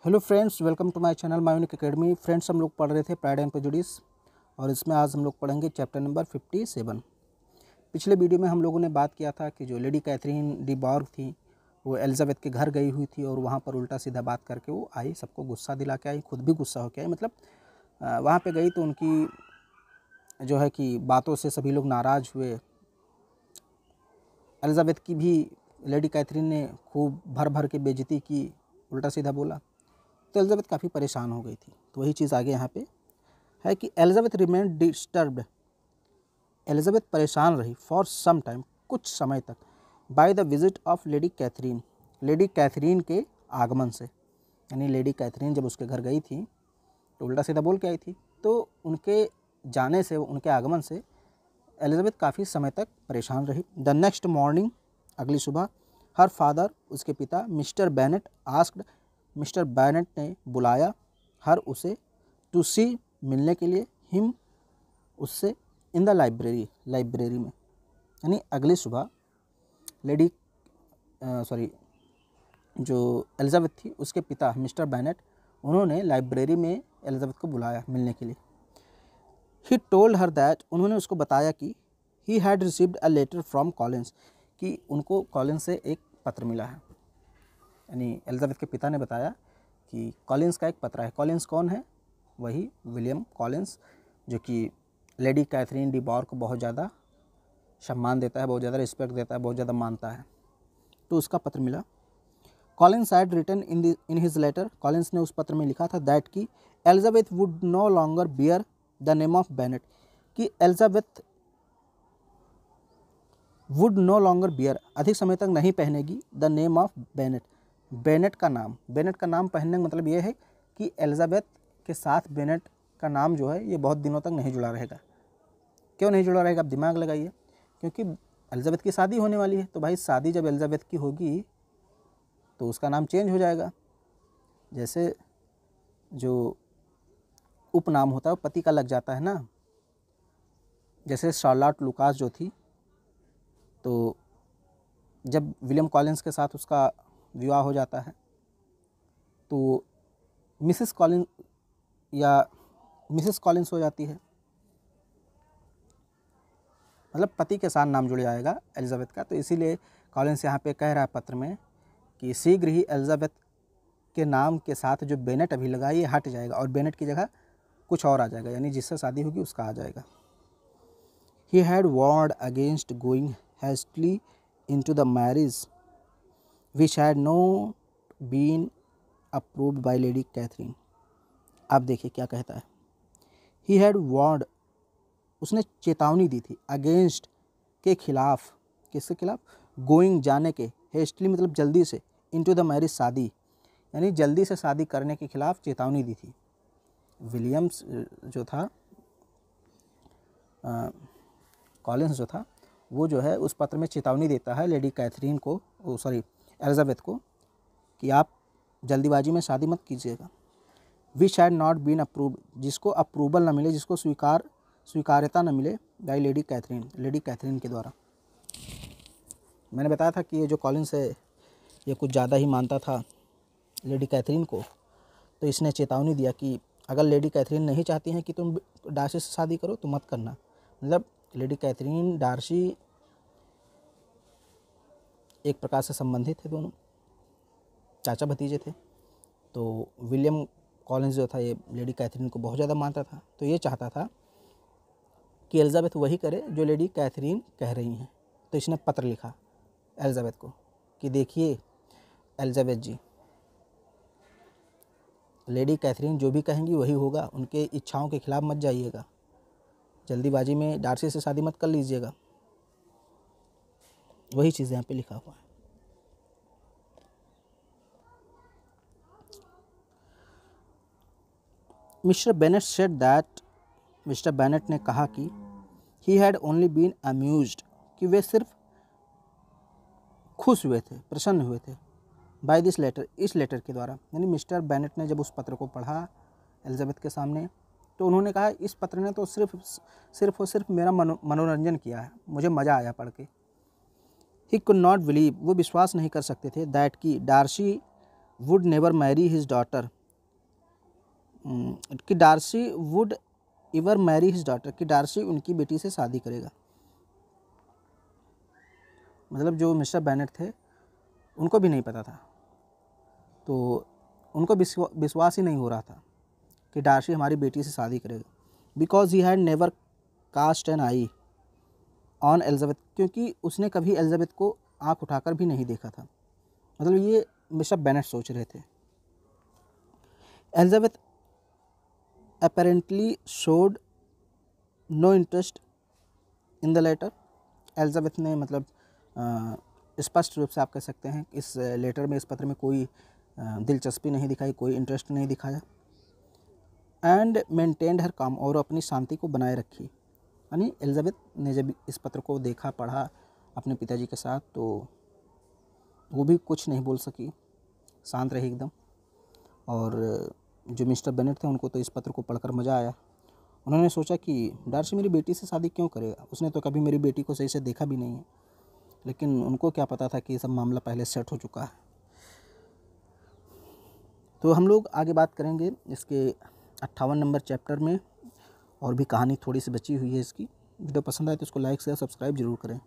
Hello friends, welcome to my channel my unique academy. Friends, हम लोग पढ़ रहे थे प्राइड एंड प्रेजुडिस और इसमें आज हम लोग पढ़ेंगे चैप्टर नंबर 57। पिछले वीडियो में हम लोगों ने बात किया था कि जो लेडी कैथरीन डी बॉर्ग थी वो एलिजाबेथ के घर गई हुई थी और वहाँ पर उल्टा सीधा बात करके वो आई, सबको गुस्सा दिला के आई, खुद भी गुस्सा होकर आई। मतलब वहाँ पे गई तो उनकी जो है कि बातों से सभी लोग नाराज़ हुए। एलिजाबेथ की भी लेडी कैथरीन ने खूब भर भर के बेइज्जती की, उल्टा सीधा बोला, तो एलिजाबेथ काफ़ी परेशान हो गई थी। तो वही चीज़ आगे यहाँ पे है कि एलिजाबेथ रिमेन डिस्टर्ब्ड। एलिजाबेथ परेशान रही फॉर सम टाइम, कुछ समय तक, by the visit of lady Catherine, lady Catherine के आगमन से। यानी लेडी कैथरीन जब उसके घर गई थी तो उल्टा सीधा बोल के आई थी, तो उनके जाने से, उनके आगमन से एलिजाबेथ काफ़ी समय तक परेशान रही। द नेक्स्ट मॉर्निंग, अगली सुबह, हर फादर, उसके पिता, mister Bennett asked, mister Bennet ने बुलाया, हर उसे, टू सी, मिलने के लिए, हिम, उससे, इन द लाइब्रेरी, लाइब्रेरी में। यानी अगली सुबह लेडी जो एलिजाबेथ थी उसके पिता मिस्टर बेनेट, उन्होंने लाइब्रेरी में एलिजाबेथ को बुलाया मिलने के लिए। ही टोल्ड हर दैट, उन्होंने उसको बताया कि he had received a letter from Collins, कि उनको कॉलिंस से एक पत्र मिला है। यानी एलिजाबेथ के पिता ने बताया कि कॉलिंस का एक पत्र है। कॉलिंस कौन है? वही विलियम कॉलिंस, जो कि लेडी कैथरीन डी बॉर्ग को बहुत ज़्यादा सम्मान देता है, बहुत ज़्यादा रिस्पेक्ट देता है, बहुत ज़्यादा मानता है। तो उसका पत्र मिला। Collins had written in his letter, Collins ने उस पत्र में लिखा था दैट कि Elizabeth would no longer bear the name of Bennet, कि Elizabeth would no longer bear, अधिक समय तक नहीं पहनेगी, the name of Bennet, Bennet का नाम। बेनेट का नाम पहनने का मतलब ये है कि एलिजाबेथ के साथ बेनेट का नाम जो है ये बहुत दिनों तक नहीं जुड़ा रहेगा। क्यों नहीं जुड़ा रहेगा? आप दिमाग लगाइए, क्योंकि एलिजाबेथ की शादी होने वाली है। तो भाई शादी जब एलिजाबेथ की होगी तो उसका नाम चेंज हो जाएगा। जैसे जो उपनाम होता है वो पति का लग जाता है ना। जैसे शार्लोट लुकास जो थी, तो जब विलियम कॉलिंस के साथ उसका विवाह हो जाता है तो मिसेस कॉलिंस या मिसेस कॉलिंस हो जाती है, मतलब पति के साथ नाम जुड़ जाएगा एलिजाबेथ का। तो इसीलिए कॉलिंस यहाँ पे कह रहा है पत्र में कि शीघ्र ही एलिजाबेथ के नाम के साथ जो बेनेट अभी लगा ये हट जाएगा और बेनेट की जगह कुछ और आ जाएगा, यानी जिससे शादी होगी उसका आ जाएगा। He had warned against going hastily into the marriage which had not been approved by Lady Catherine. आप देखिए क्या कहता है। ही हैड वार्नड, उसने चेतावनी दी थी, अगेंस्ट के खिलाफ, किसके खिलाफ? गोइंग, जाने के, हेस्टली मतलब जल्दी से, इनटू द मैरिज, शादी, यानी जल्दी से शादी करने के खिलाफ चेतावनी दी थी। विलियम्स जो था, कॉलिंस जो था, वो जो है उस पत्र में चेतावनी देता है लेडी कैथरीन को, एलिजाबेथ को, कि आप जल्दीबाजी में शादी मत कीजिएगा। Which had not been approved, जिसको अप्रूवल न मिले, जिसको स्वीकार्यता न मिले, by lady Catherine, lady Catherine के द्वारा। मैंने बताया था कि ये जो कॉलिंस है ये कुछ ज़्यादा ही मानता था लेडी कैथरीन को। तो इसने चेतावनी दिया कि अगर लेडी कैथरीन नहीं चाहती हैं कि तुम डार्सी से शादी करो तो मत करना। मतलब लेडी कैथरीन, डार्सी एक प्रकार से संबंधित थे, दोनों चाचा भतीजे थे। तो विलियम कॉलिंस जो था ये लेडी कैथरीन को बहुत ज़्यादा मानता था। तो ये चाहता था कि एलिजाबेथ वही करे जो लेडी कैथरीन कह रही हैं। तो इसने पत्र लिखा एलिजाबेथ को कि देखिए एलिजाबेथ जी, लेडी कैथरीन जो भी कहेंगी वही होगा, उनके इच्छाओं के खिलाफ मत जाइएगा, जल्दीबाजी में डार्सी से शादी मत कर लीजिएगा। वही चीज़ यहाँ पे लिखा हुआ है। Mr Bennet said that, Mr Bennet ने कहा कि he had only been amused, कि वे सिर्फ खुश हुए थे, प्रसन्न हुए थे, बाय दिस लेटर, इस लेटर के द्वारा। यानी मिस्टर बेनेट ने जब उस पत्र को पढ़ा एलिजाबेथ के सामने तो उन्होंने कहा इस पत्र ने तो सिर्फ और सिर्फ मेरा मनोरंजन किया है, मुझे मज़ा आया पढ़ के। ही कुड नॉट बिलीव, वो विश्वास नहीं कर सकते थे, दैट कि Darcy would never marry his daughter, कि Darcy would ever marry his daughter, कि डार्सी उनकी बेटी से शादी करेगा। मतलब जो मिस्टर बेनेट थे उनको भी नहीं पता था, तो उनको विश्वास ही नहीं हो रहा था कि डार्सी हमारी बेटी से शादी करेगा। Because he had never cast an eye on Elizabeth, क्योंकि उसने कभी एलिजाबेथ को आँख उठाकर भी नहीं देखा था। मतलब ये मिस्टर बेनेट सोच रहे थे। Elizabeth apparently showed no interest in the letter. Elizabeth ने मतलब स्पष्ट रूप से आप कह सकते हैं इस लेटर में, इस पत्र में कोई दिलचस्पी नहीं दिखाई, कोई इंटरेस्ट नहीं दिखाया। एंड मेंटेन्ड हर काम, और अपनी शांति को बनाए रखी। यानी एलिजाबेथ ने जब इस पत्र को देखा, पढ़ा अपने पिताजी के साथ, तो वो भी कुछ नहीं बोल सकी, शांत रही एकदम। और जो मिस्टर बेनेट थे उनको तो इस पत्र को पढ़कर मज़ा आया। उन्होंने सोचा कि डार्सी मेरी बेटी से शादी क्यों करेगा, उसने तो कभी मेरी बेटी को सही से देखा भी नहीं है। लेकिन उनको क्या पता था कि ये सब मामला पहले सेट हो चुका है। तो हम लोग आगे बात करेंगे इसके 58 नंबर चैप्टर में, और भी कहानी थोड़ी सी बची हुई है इसकी। वीडियो पसंद आए तो इसको लाइक शेयर सब्सक्राइब जरूर करें।